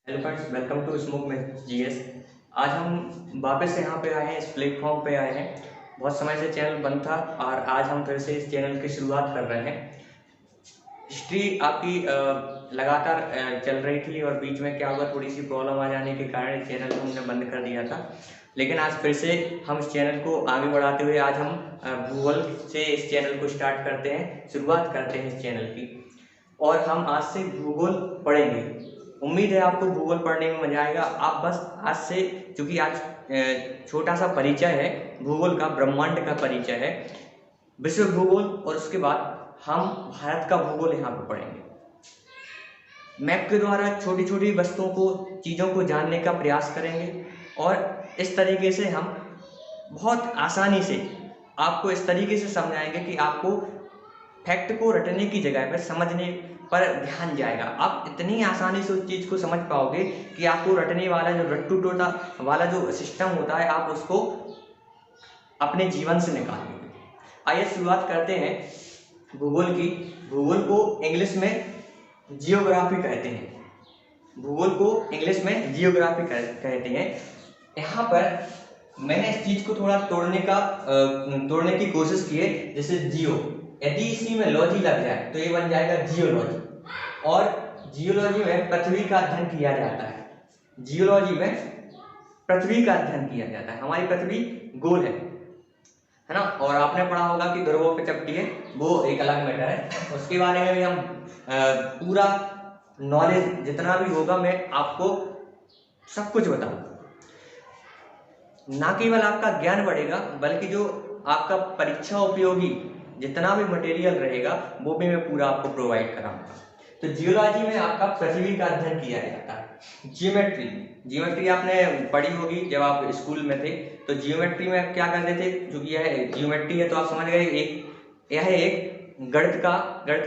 Hello friends, welcome to smoke में GS. आज हम वापस से यहाँ पे आए हैं, इस प्लेटफॉर्म पे आए हैं। बहुत समय से चैनल बंद था और आज हम फिर से इस चैनल की शुरुआत कर रहे हैं। हिस्ट्री आपकी लगातार चल रही थी और बीच में क्या हुआ, थोड़ी सी प्रॉब्लम आ जाने के कारण इस चैनल को हमने बंद कर दिया था। लेकिन आज फिर से हम इस चैनल को आगे बढ़ाते हुए आज हम भूगोल से इस चैनल को स्टार्ट करते हैं, शुरुआत करते हैं इस चैनल की। और हम आज से भूगोल पढ़ेंगे। उम्मीद है आपको भूगोल पढ़ने में मजा आएगा। आप बस आज से, क्योंकि आज छोटा सा परिचय है भूगोल का, ब्रह्मांड का परिचय है, विश्व भूगोल, और उसके बाद हम भारत का भूगोल यहाँ पे पढ़ेंगे। मैप के द्वारा छोटी छोटी वस्तुओं को, चीज़ों को जानने का प्रयास करेंगे और इस तरीके से हम बहुत आसानी से आपको इस तरीके से समझाएंगे कि आपको फैक्ट को रटने की जगह पर समझने पर ध्यान जाएगा। आप इतनी आसानी से उस चीज़ को समझ पाओगे कि आपको रटने वाला जो रट्टू टोटा वाला जो सिस्टम होता है, आप उसको अपने जीवन से निकालोगे। आइए शुरुआत करते हैं भूगोल की। भूगोल को इंग्लिश में जियोग्राफी कहते हैं। भूगोल को इंग्लिश में जियोग्राफी कहते हैं। यहाँ पर मैंने इस चीज को थोड़ा तोड़ने की कोशिश की है। जैसे जियो, यदि इसी में लॉजी लग जाए तो ये बन जाएगा जियोलॉजी। और जियोलॉजी में पृथ्वी का अध्ययन किया जाता है। जियोलॉजी में पृथ्वी का अध्ययन किया जाता है। हमारी पृथ्वी गोल है ना। और आपने पढ़ा होगा कि ध्रुवों पे चपटी है, वो एक अलग मैटर है। उसके बारे में भी हम पूरा नॉलेज जितना भी होगा मैं आपको सब कुछ बताऊंगा। ना केवल आपका ज्ञान बढ़ेगा, बल्कि जो आपका परीक्षा उपयोगी जितना भी मटेरियल रहेगा वो भी मैं पूरा आपको प्रोवाइड कराऊंगा। तो जियोलॉजी में आपका पृथ्वी का अध्ययन किया जाता है। जियोमेट्री आपने पढ़ी होगी जब आप स्कूल में थे। तो जियोमेट्री में क्या करते थे, क्योंकि यह जियोमेट्री है तो आप समझ गए, यह एक गणित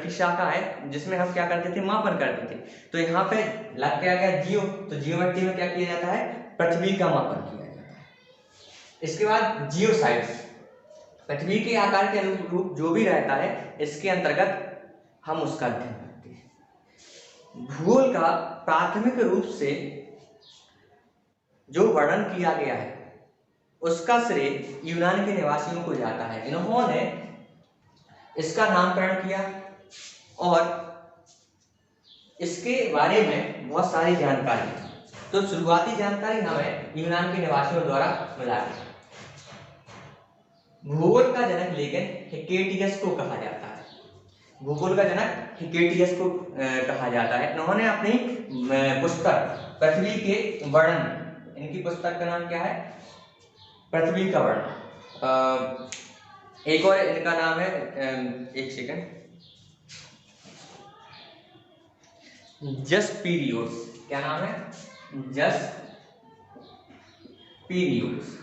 की शाखा है जिसमें हम क्या करते थे, मापन करते थे। तो यहाँ पे लग क्या गया जियो, तो जियोमेट्री में क्या किया जाता है, पृथ्वी का मापन किया जाता है। इसके बाद जियोसाइट्स, पृथ्वी के आकार के अनुरूप जो भी रहता है इसके अंतर्गत हम उसका अध्ययन करते हैं। भूगोल का प्राथमिक रूप से जो वर्णन किया गया है उसका श्रेय यूनान के निवासियों को जाता है। इन्होंने इसका नामकरण किया और इसके बारे में बहुत सारी जानकारी। तो शुरुआती जानकारी हमें यूनान के निवासियों द्वारा मिला है। भूगोल का जनक लेकिन हिकेटियस को कहा जाता है। भूगोल का जनक हिकेटियस को कहा जाता है। इन्होंने अपनी पुस्तक पृथ्वी के वर्णन, इनकी पुस्तक का नाम क्या है, पृथ्वी का वर्णन। एक और इनका नाम है, एक सेकंड, जस्ट पीरियोड्स। क्या नाम है, जस्ट पीरियोड्स,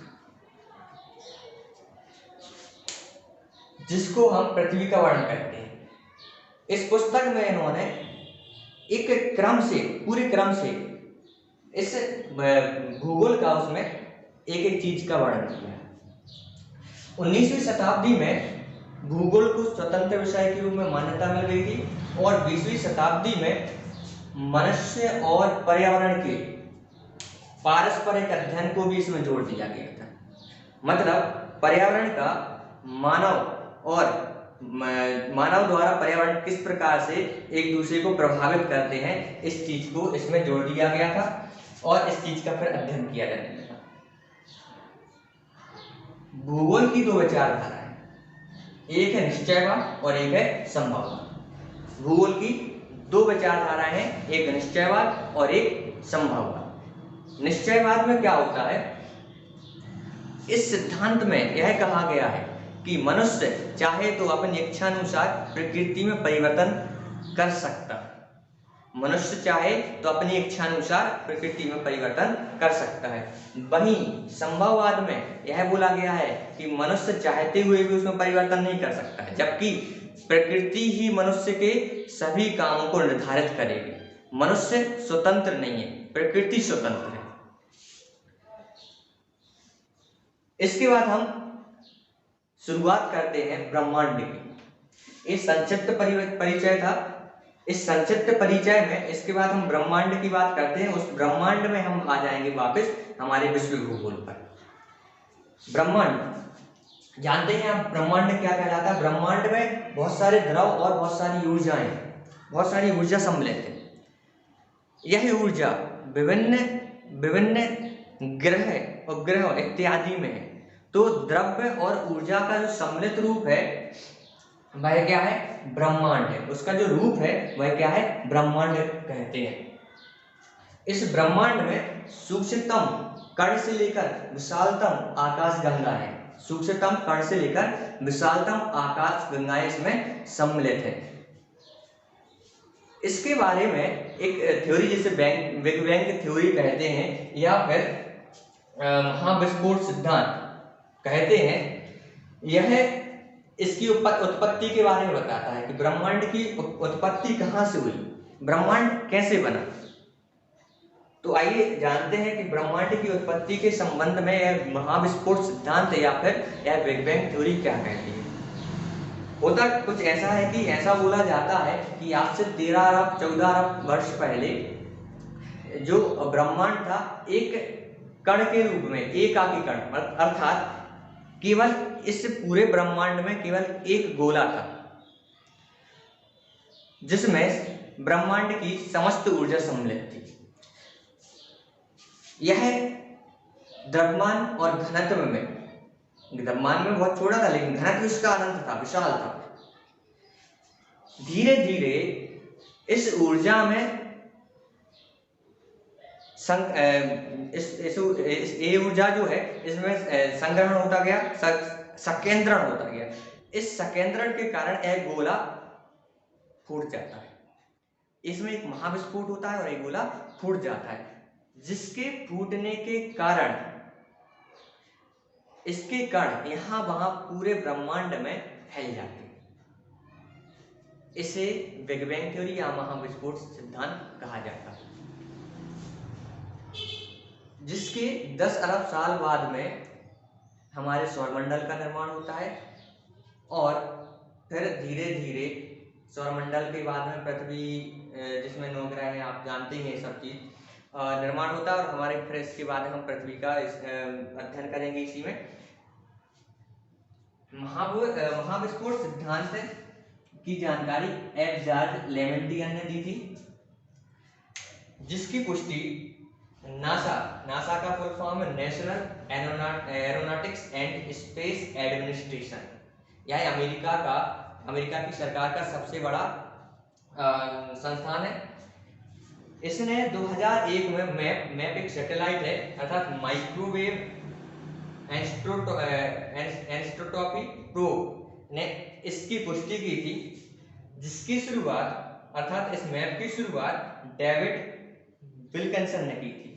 जिसको हम पृथ्वी का वर्णन करते हैं। इस पुस्तक में इन्होंने एक क्रम से, पूरे क्रम से इस भूगोल का उसमें एक एक चीज का वर्णन किया है। 19वीं शताब्दी में भूगोल को स्वतंत्र विषय के रूप में मान्यता मिल गई थी और 20वीं शताब्दी में मनुष्य और पर्यावरण के पारस्परिक अध्ययन को भी इसमें जोड़ दिया गया था। मतलब पर्यावरण का मानव द्वारा पर्यावरण किस प्रकार से एक दूसरे को प्रभावित करते हैं, इस चीज को इसमें जोड़ दिया गया था और इस चीज का फिर अध्ययन किया जाने लगा। भूगोल की दो विचारधाराएं, एक है निश्चयवाद और एक है संभववाद। भूगोल की दो विचारधाराएं हैं, एक निश्चयवाद और एक संभववाद। निश्चयवाद में क्या होता है, इस सिद्धांत में यह कहा गया है कि मनुष्य चाहे तो अपनी इच्छानुसार प्रकृति में परिवर्तन कर सकता है। मनुष्य चाहे तो अपनी इच्छानुसार प्रकृति में परिवर्तन कर सकता है। वहीं संभववाद में यह बोला गया है कि मनुष्य चाहते हुए भी उसमें परिवर्तन नहीं कर सकता है, जबकि प्रकृति ही मनुष्य के सभी कामों को निर्धारित करेगी। मनुष्य स्वतंत्र नहीं है, प्रकृति स्वतंत्र है। इसके बाद हम शुरुआत करते हैं ब्रह्मांड की। एक संक्षिप्त परिचय था इस संक्षिप्त परिचय में इसके बाद हम ब्रह्मांड की बात करते हैं। उस ब्रह्मांड में हम आ जाएंगे वापस हमारे विश्व भूगोल पर। ब्रह्मांड जानते हैं आप, ब्रह्मांड क्या कहलाता है? ब्रह्मांड में बहुत सारे द्रव और बहुत सारी ऊर्जाएं, बहुत सारी ऊर्जा सम्मिलित है। यह ऊर्जा विभिन्न विभिन्न ग्रह उपग्रह इत्यादि में है। तो द्रव्य और ऊर्जा का जो सम्मिलित रूप है वह क्या है? ब्रह्मांड है। उसका जो रूप है वह क्या है? ब्रह्मांड कहते हैं। इस ब्रह्मांड में सूक्ष्मतम कण से लेकर विशालतम आकाश गंगा है। सूक्ष्मतम कण से लेकर विशालतम आकाश गंगाएं इसमें सम्मिलित है। इसके बारे में एक थ्योरी जिसे बिग बैंग थ्योरी कहते हैं या फिर महाविस्फोट सिद्धांत कहते हैं, यह इसकी उत्पत्ति के बारे में बताता है कि ब्रह्मांड की उत्पत्ति कहाँ से हुई, ब्रह्मांड कैसे बना। तो आइए जानते हैं कि ब्रह्मांड की उत्पत्ति के संबंध में यह महाविस्फोट सिद्धांत या फिर यह बिग बैंग थ्योरी क्या कहती है। होता कुछ ऐसा है कि ऐसा बोला जाता है कि आज से 13 अरब 14 अरब वर्ष पहले जो ब्रह्मांड था एक कण के रूप में, एकाकी कण, अर्थात केवल इस पूरे ब्रह्मांड में केवल एक गोला था जिसमें ब्रह्मांड की समस्त ऊर्जा सम्मिलित थी। यह द्रव्यमान और घनत्व में, द्रव्यमान में बहुत छोटा था लेकिन घनत्व इसका अनंत था, विशाल था। धीरे धीरे इस ऊर्जा में ये ऊर्जा जो है इसमें संग्रहण होता गया, संकेंद्रण होता गया। इस संकेंद्रण के कारण यह गोला फूट जाता है। इसमें एक महाविस्फोट होता है और एक गोला फूट जाता है, जिसके फूटने के कारण इसके कण यहां वहां पूरे ब्रह्मांड में फैल जाते हैं। इसे बिग बैंग थ्योरी या महाविस्फोट सिद्धांत कहा जाता है। जिसके 10 अरब साल बाद में हमारे सौरमंडल का निर्माण होता है और फिर धीरे धीरे सौरमंडल के बाद में पृथ्वी, जिसमें 9 ग्रह हैं, आप जानते हैं सब चीज, निर्माण होता है और हमारे फिर इसके बाद हम पृथ्वी का अध्ययन करेंगे। इसी में महाविस्फोट सिद्धांत की जानकारी एफ जॉर्ज लेमेंटियन ने दी थी, जिसकी पुष्टि नासा का फुल फॉर्म है national aeronautics and space administration. यह अमेरिका की सरकार का सबसे बड़ा संस्थान है। इसने 2001 में मैप एक सैटेलाइट है अर्थात माइक्रोवेव एनिसोट्रॉपी प्रोब ने इसकी पुष्टि की थी, जिसकी शुरुआत अर्थात इस मैप की शुरुआत डेविड विल्किंसन ने की थी,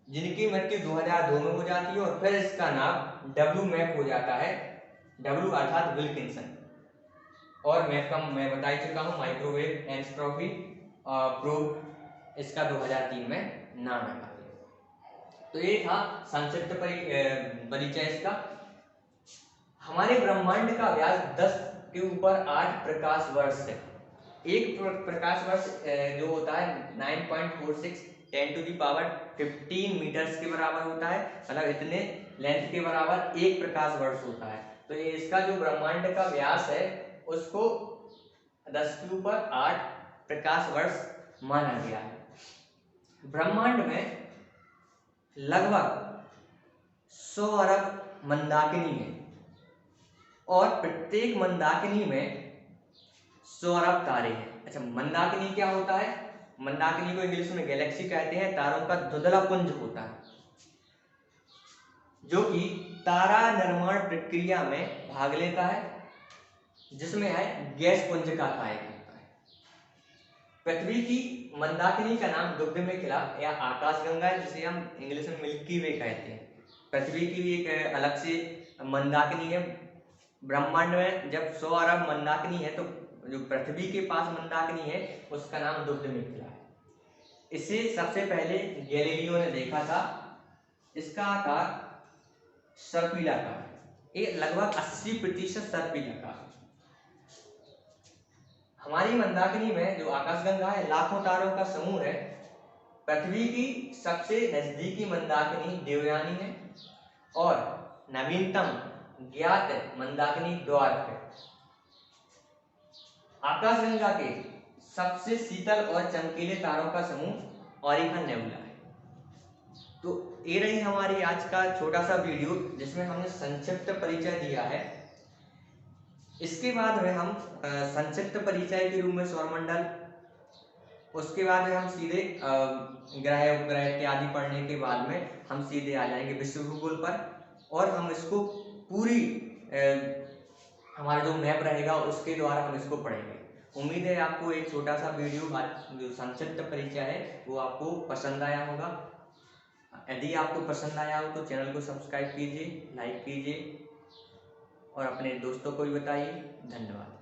जिनकी मृत्यु 2002 में हो जाती है और फिर इसका नाम डब्ल्यू मैप हो जाता है। डब्ल्यू अर्थात विल्किंसन, और मैप का मैं बता चुका हूँ माइक्रोवेव एनिसोट्रॉपी प्रोब, इसका 2003 में नाम रखा। तो ये था संक्षिप्त परिचय इसका। हमारे ब्रह्मांड का व्यास 10 के ऊपर 8 प्रकाश वर्ष है। एक प्रकाश वर्ष जो होता है 9.46 10⁻15 मीटर्स के बराबर होता है, मतलब इतने लेंथ के बराबर एक प्रकाश वर्ष होता है। तो ये इसका जो ब्रह्मांड का व्यास है उसको 10 के ऊपर 8 प्रकाश वर्ष माना गया है। ब्रह्मांड में लगभग 100 अरब मंदाकिनी है और प्रत्येक मंदाकिनी में 100 अरब तारे हैं। अच्छा, मंदाकिनी क्या होता है? मंदाकिनी को इंग्लिश में गैलेक्सी कहते हैं। तारों का धुंधला पुंज होता है जो कि तारा निर्माण प्रक्रिया में भाग लेता है, जिसमें है गैस पुंज का कार्य करता है। पृथ्वी की मंदाकिनी का नाम दुग्ध में खिला या आकाशगंगा है, जिसे हम इंग्लिश में मिल्की वे कहते हैं। पृथ्वी की भी एक अलग से मंदाकिनी है। ब्रह्मांड में जब 100 अरब मंदाकिनी है तो जो पृथ्वी के पास मंदाकिनी है उसका नाम दुग्ध में खिला है। इसे सबसे पहले गैलीलियो ने देखा था। इसका आकार सर्पिला का है, ये लगभग 80% सर्पिला का। हमारी मंदाकिनी में जो आकाशगंगा है लाखों तारों का समूह है। पृथ्वी की सबसे नजदीकी मंदाकिनी देवयानी है और नवीनतम ज्ञात मंदाकिनी ड्वार्फ है। आकाशगंगा के सबसे शीतल और चमकीले तारों का समूह ओरिकन नेबुला है। तो ये रही हमारी आज का छोटा सा वीडियो जिसमें हमने संक्षिप्त परिचय दिया है। इसके बाद में हम संक्षिप्त परिचय के रूप में सौरमंडल, उसके बाद में हम सीधे ग्रह उपग्रह इत्यादि पढ़ने के बाद में हम सीधे आ जाएंगे विश्व भूगोल पर और हम इसको पूरी हमारा जो मैप रहेगा उसके द्वारा हम इसको पढ़ेंगे। उम्मीद है आपको एक छोटा सा वीडियो जो संक्षिप्त परिचय है वो आपको पसंद आया होगा। यदि आपको पसंद आया हो तो चैनल को सब्सक्राइब कीजिए, लाइक कीजिए और अपने दोस्तों को भी बताइए। धन्यवाद।